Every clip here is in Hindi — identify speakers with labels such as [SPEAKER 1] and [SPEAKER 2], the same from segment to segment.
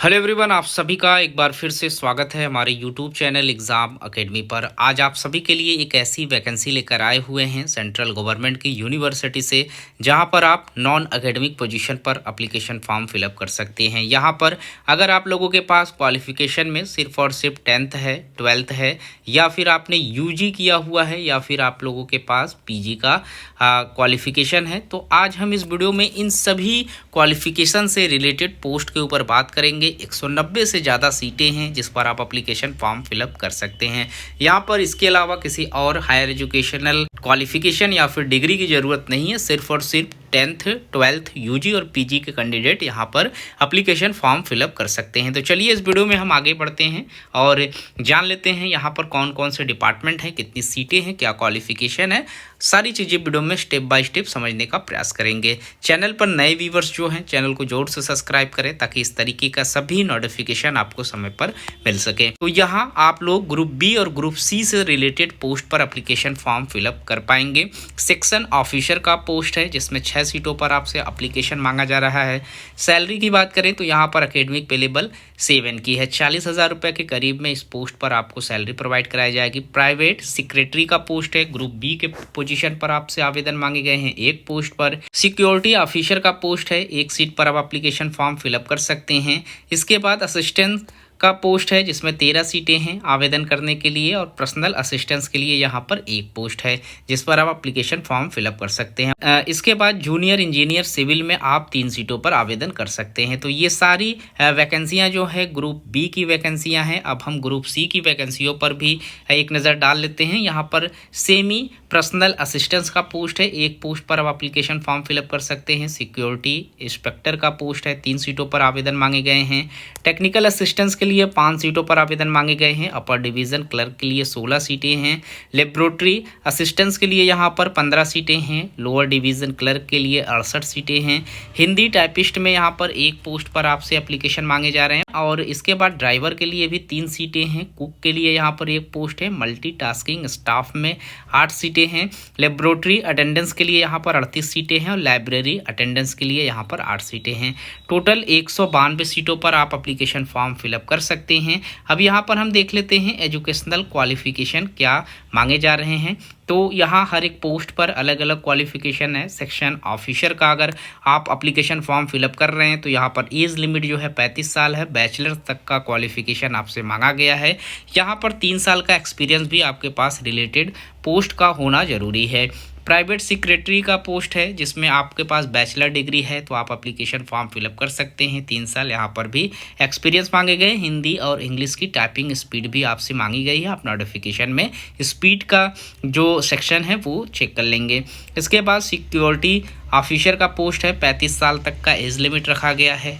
[SPEAKER 1] हेलो एवरीवन, आप सभी का एक बार फिर से स्वागत है हमारे यूट्यूब चैनल एग्ज़ाम एकेडमी पर। आज आप सभी के लिए एक ऐसी वैकेंसी लेकर आए हुए हैं सेंट्रल गवर्नमेंट की यूनिवर्सिटी से, जहां पर आप नॉन एकेडमिक पोजीशन पर एप्लीकेशन फॉर्म फिलअप कर सकते हैं। यहां पर अगर आप लोगों के पास क्वालिफिकेशन में सिर्फ और सिर्फ 10th है, 12th है, या फिर आपने यूजी किया हुआ है, या फिर आप लोगों के पास पीजी का क्वालिफिकेशन है, तो आज हम इस वीडियो में इन सभी क्वालिफिकेशन से रिलेटेड पोस्ट के ऊपर बात करेंगे। 190 से ज़्यादा सीटें हैं जिस पर आप एप्लीकेशन फॉर्म फिलअप कर सकते हैं। यहाँ पर इसके अलावा किसी और हायर एजुकेशनल क्वालिफिकेशन या फिर डिग्री की ज़रूरत नहीं है। सिर्फ और सिर्फ 10th, 12th, यूजी और पीजी के कैंडिडेट यहाँ पर एप्लीकेशन फॉर्म फिलअप कर सकते हैं। तो चलिए इस वीडियो में हम आगे बढ़ते हैं और जान लेते हैं यहाँ पर कौन कौन से डिपार्टमेंट हैं, कितनी सीटें हैं, क्या क्वालिफिकेशन है। सारी चीज़ें वीडियो में स्टेप बाय स्टेप समझने का प्रयास करेंगे। चैनल पर नए व्यूवर्स जो हैं, चैनल को जोर से सब्सक्राइब करें ताकि इस तरीके का सभी नोटिफिकेशन आपको समय पर मिल सके। तो यहाँ आप लोग ग्रुप बी और ग्रुप सी से रिलेटेड पोस्ट पर एप्लीकेशन फॉर्म फिलअप कर पाएंगे। सेक्शन ऑफिसर का पोस्ट है जिसमें 6 सीटों पर आपसे एप्लीकेशन मांगा जा रहा है। सैलरी की बात करें तो यहाँ पर एकेडमिक पे लेवल 7 की है। 40,000 रुपये के करीब में इस पोस्ट पर आपको सैलरी प्रोवाइड कराई जाएगी। प्राइवेट सेक्रेटरी का पोस्ट है, ग्रुप बी के पोजीशन पर आपसे आवेदन मांगे गए हैं। एक पोस्ट पर सिक्योरिटी ऑफिसर का पोस्ट है, एक सीट पर आप एप्लीकेशन फॉर्म फिलअप कर सकते हैं। इसके बाद असिस्टेंट का पोस्ट है जिसमें 13 सीटें हैं आवेदन करने के लिए, और पर्सनल असिस्टेंस के लिए यहाँ पर एक पोस्ट है जिस पर आप एप्लीकेशन फॉर्म फिलअप कर सकते हैं। इसके बाद जूनियर इंजीनियर सिविल में आप 3 सीटों पर आवेदन कर सकते हैं। तो ये सारी वैकेंसियाँ जो है ग्रुप बी की वैकेंसियाँ हैं। अब हम ग्रुप सी की वैकेंसियों पर भी एक नज़र डाल लेते हैं। यहाँ पर सेमी पर्सनल असिस्टेंस का पोस्ट है, एक पोस्ट पर आप एप्लीकेशन फॉर्म फिलअप कर सकते हैं। सिक्योरिटी इंस्पेक्टर का पोस्ट है, 3 सीटों पर आवेदन मांगे गए हैं। टेक्निकल असिस्टेंस के लिए 5 सीटों पर आवेदन मांगे गए हैं। अपर डिवीज़न क्लर्क के लिए 16 सीटें हैं। लेबोरेटरी असिस्टेंस के लिए यहाँ पर 15 सीटें हैं। लोअर डिवीज़न क्लर्क के लिए 68 सीटें हैं। हिंदी टाइपिस्ट में यहाँ पर एक पोस्ट पर आपसे एप्लीकेशन मांगे जा रहे हैं। और इसके बाद ड्राइवर के लिए भी 3 सीटें हैं। कुक के लिए यहाँ पर एक पोस्ट है। मल्टीटास्किंग स्टाफ में 8 सीटें हैं। लेबोरेटरी अटेंडेंस के लिए यहाँ पर 38 सीटें हैं और लाइब्रेरी अटेंडेंस के लिए यहाँ पर 8 सीटें हैं। टोटल 192 सीटों पर आप एप्लीकेशन फॉर्म फिलअप कर सकते हैं। अब यहाँ पर हम देख लेते हैं एजुकेशनल क्वालिफिकेशन क्या मांगे जा रहे हैं। तो यहाँ हर एक पोस्ट पर अलग अलग क्वालिफिकेशन है। सेक्शन ऑफिसर का अगर आप एप्लीकेशन फॉर्म फिलअप कर रहे हैं तो यहाँ पर एज लिमिट जो है 35 साल है। बैचलर तक का क्वालिफिकेशन आपसे मांगा गया है। यहाँ पर 3 साल का एक्सपीरियंस भी आपके पास रिलेटेड पोस्ट का होना ज़रूरी है। प्राइवेट सेक्रेटरी का पोस्ट है जिसमें आपके पास बैचलर डिग्री है तो आप एप्लीकेशन फॉर्म फिलअप कर सकते हैं। 3 साल यहाँ पर भी एक्सपीरियंस मांगे गए। हिंदी और इंग्लिश की टाइपिंग स्पीड भी आपसे मांगी गई है। आप नोटिफिकेशन में स्पीड का जो सेक्शन है वो चेक कर लेंगे। इसके बाद सिक्योरिटी ऑफिसर का पोस्ट है, 35 साल तक का एज लिमिट रखा गया है।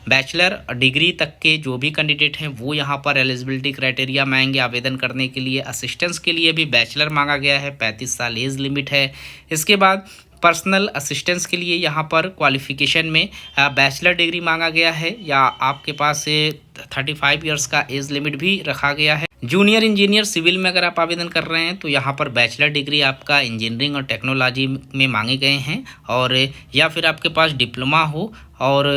[SPEAKER 1] बैचलर डिग्री तक के जो भी कैंडिडेट हैं वो यहाँ पर एलिजिबिलिटी क्राइटेरिया मांगेंगे आवेदन करने के लिए। असिस्टेंस के लिए भी बैचलर मांगा गया है, 35 साल एज लिमिट है। इसके बाद पर्सनल असिस्टेंस के लिए यहाँ पर क्वालिफिकेशन में बैचलर डिग्री मांगा गया है या आपके पास 35 इयर्स का एज लिमिट भी रखा गया है। जूनियर इंजीनियर सिविल में अगर आप आवेदन कर रहे हैं तो यहाँ पर बैचलर डिग्री आपका इंजीनियरिंग और टेक्नोलॉजी में मांगे गए हैं, और या फिर आपके पास डिप्लोमा हो और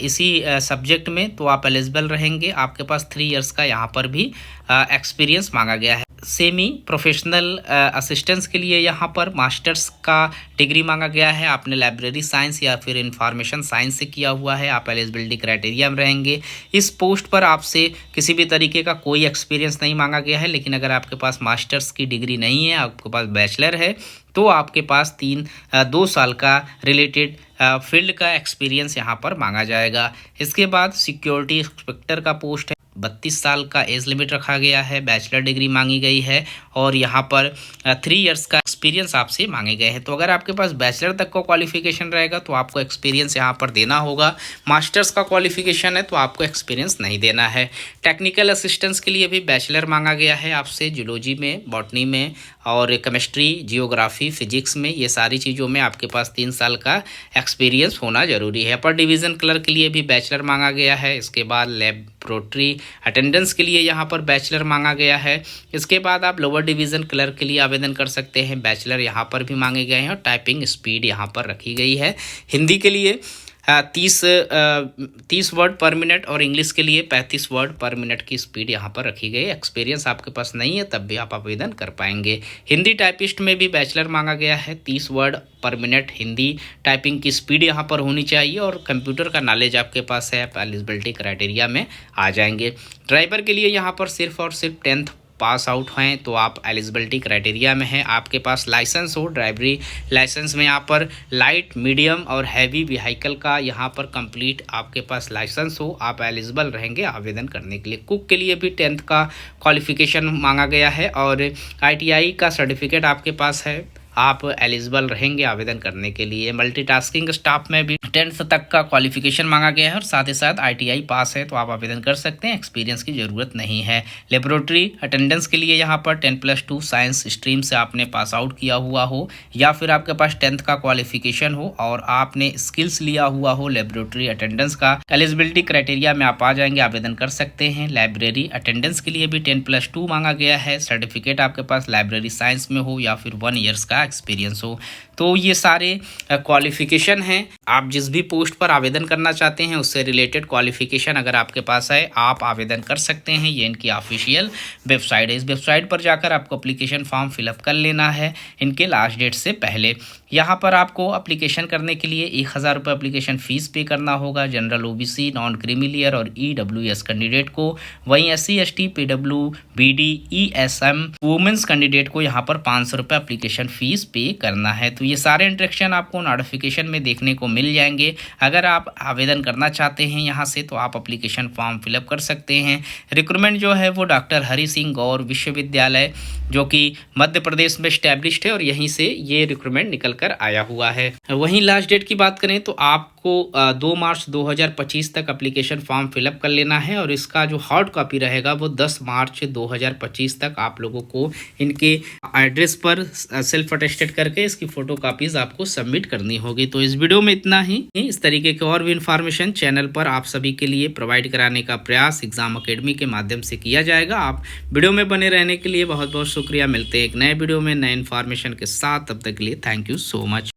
[SPEAKER 1] इसी सब्जेक्ट में तो आप एलिजिबल रहेंगे। आपके पास 3 इयर्स का यहाँ पर भी एक्सपीरियंस मांगा गया है। सेमी प्रोफेशनल असिस्टेंस के लिए यहाँ पर मास्टर्स का डिग्री मांगा गया है। आपने लाइब्रेरी साइंस या फिर इंफॉर्मेशन साइंस से किया हुआ है, आप एलिजिबिलिटी क्राइटेरिया में रहेंगे। इस पोस्ट पर आपसे किसी भी तरीके का कोई एक्सपीरियंस नहीं मांगा गया है, लेकिन अगर आपके पास मास्टर्स की डिग्री नहीं है, आपके पास बैचलर है, तो आपके पास 2 साल का रिलेटेड फील्ड का एक्सपीरियंस यहाँ पर मांगा जाएगा। इसके बाद सिक्योरिटी इंस्पेक्टर का पोस्ट है, 32 साल का एज लिमिट रखा गया है। बैचलर डिग्री मांगी गई है और यहाँ पर 3 इयर्स का एक्सपीरियंस आपसे मांगे गए हैं। तो अगर आपके पास बैचलर तक का क्वालिफिकेशन रहेगा तो आपको एक्सपीरियंस यहाँ पर देना होगा। मास्टर्स का क्वालिफिकेशन है तो आपको एक्सपीरियंस नहीं देना है। टेक्निकल असिस्टेंस के लिए भी बैचलर मांगा गया है आपसे, जूलॉजी में, बॉटनी में और केमिस्ट्री, जियोग्राफी, फिजिक्स में, ये सारी चीज़ों में आपके पास 3 साल का एक्सपीरियंस होना ज़रूरी है। अपर डिवीज़न क्लर्क के लिए भी बैचलर मांगा गया है। इसके बाद लेबोरेटरी अटेंडेंस के लिए यहाँ पर बैचलर मांगा गया है। इसके बाद आप लोअर डिवीज़न क्लर्क के लिए आवेदन कर सकते हैं, बैचलर यहाँ पर भी मांगे गए हैं और टाइपिंग स्पीड यहाँ पर रखी गई है। हिंदी के लिए 30 वर्ड पर मिनट और इंग्लिश के लिए 35 वर्ड पर मिनट की स्पीड यहाँ पर रखी गई है। एक्सपीरियंस आपके पास नहीं है तब भी आप आवेदन कर पाएंगे। हिंदी टाइपिस्ट में भी बैचलर मांगा गया है। 30 वर्ड पर मिनट हिंदी टाइपिंग की स्पीड यहाँ पर होनी चाहिए और कंप्यूटर का नॉलेज आपके पास है, आप एलिजिबिलिटी क्राइटेरिया में आ जाएंगे। ड्राइवर के लिए यहाँ पर सिर्फ और सिर्फ 10th पास आउट हैं तो आप एलिजिबिलिटी क्राइटेरिया में हैं। आपके पास लाइसेंस हो, ड्राइवरी लाइसेंस में यहाँ पर लाइट, मीडियम और हैवी व्हीकल का यहाँ पर कंप्लीट आपके पास लाइसेंस हो, आप एलिजिबल रहेंगे आवेदन करने के लिए। कुक के लिए भी 10th का क्वालिफिकेशन मांगा गया है और ITI का सर्टिफिकेट आपके पास है, आप एलिजिबल रहेंगे आवेदन करने के लिए। मल्टीटास्किंग स्टाफ में भी 10th तक का क्वालिफिकेशन मांगा गया है और साथ ही साथ ITI पास है तो आप आवेदन कर सकते हैं, एक्सपीरियंस की ज़रूरत नहीं है। लेबोरेटरी अटेंडेंस के लिए यहाँ पर 10+2 साइंस स्ट्रीम से आपने पास आउट किया हुआ हो या फिर आपके पास 10th का क्वालिफिकेशन हो और आपने स्किल्स लिया हुआ हो लेबोरेटरी अटेंडेंस का, एलिजिबिलिटी क्राइटेरिया में आप आ जाएंगे, आवेदन कर सकते हैं। लाइब्रेरी अटेंडेंस के लिए भी 10+2 मांगा गया है, सर्टिफिकेट आपके पास लाइब्रेरी साइंस में हो या फिर 1 ईयर्स का एक्सपीरियंस हो। तो ये सारे क्वालिफिकेशन हैं। आप जिस भी पोस्ट पर आवेदन करना चाहते हैं उससे रिलेटेड क्वालिफिकेशन अगर आपके पास है आप आवेदन कर सकते हैं। ये इनकी ऑफिशियल वेबसाइट है। इस वेबसाइट पर जाकर आपको एप्लीकेशन फॉर्म फिलअप कर लेना है इनके लास्ट डेट से पहले। यहाँ पर आपको एप्लीकेशन करने के लिए 1000 रुपये एप्लीकेशन फ़ीस पे करना होगा जनरल, OBC, नॉन क्रीमिलियर और EWS कैंडिडेट को। वहीं SC, ST, PWBD, ESM women's candidate को यहाँ पर 500 रुपये एप्लीकेशन फ़ीस पे करना है। तो ये सारे इंस्ट्रक्शन आपको नोटिफिकेशन में देखने को मिल जाएंगे। अगर आप आवेदन करना चाहते हैं यहाँ से तो आप एप्लीकेशन फॉर्म फिलअप कर सकते हैं। रिक्रूटमेंट जो है वो डॉक्टर हरि सिंह गौर विश्वविद्यालय जो कि मध्य प्रदेश में स्टैब्लिश्ड है और यहीं से ये रिक्रूटमेंट निकल कर आया हुआ है। वहीं लास्ट डेट की बात करें तो आपको 2 मार्च 2025 तक एप्लीकेशन फॉर्म फिलअप कर लेना है और इसका जो हार्ड कॉपी रहेगा वो 10 मार्च 2025 तक आप लोगों को इनके एड्रेस पर सेल्फ अटेस्टेड करके इसकी फ़ोटो कापीज़ आपको सबमिट करनी होगी। तो इस वीडियो में इतना ही। इस तरीके के और भी इन्फॉर्मेशन चैनल पर आप सभी के लिए प्रोवाइड कराने का प्रयास एग्जाम अकेडमी के माध्यम से किया जाएगा। आप वीडियो में बने रहने के लिए बहुत बहुत शुक्रिया। मिलते हैं एक नए वीडियो में नए इन्फॉर्मेशन के साथ, तब तक के लिए थैंक यू सो मच।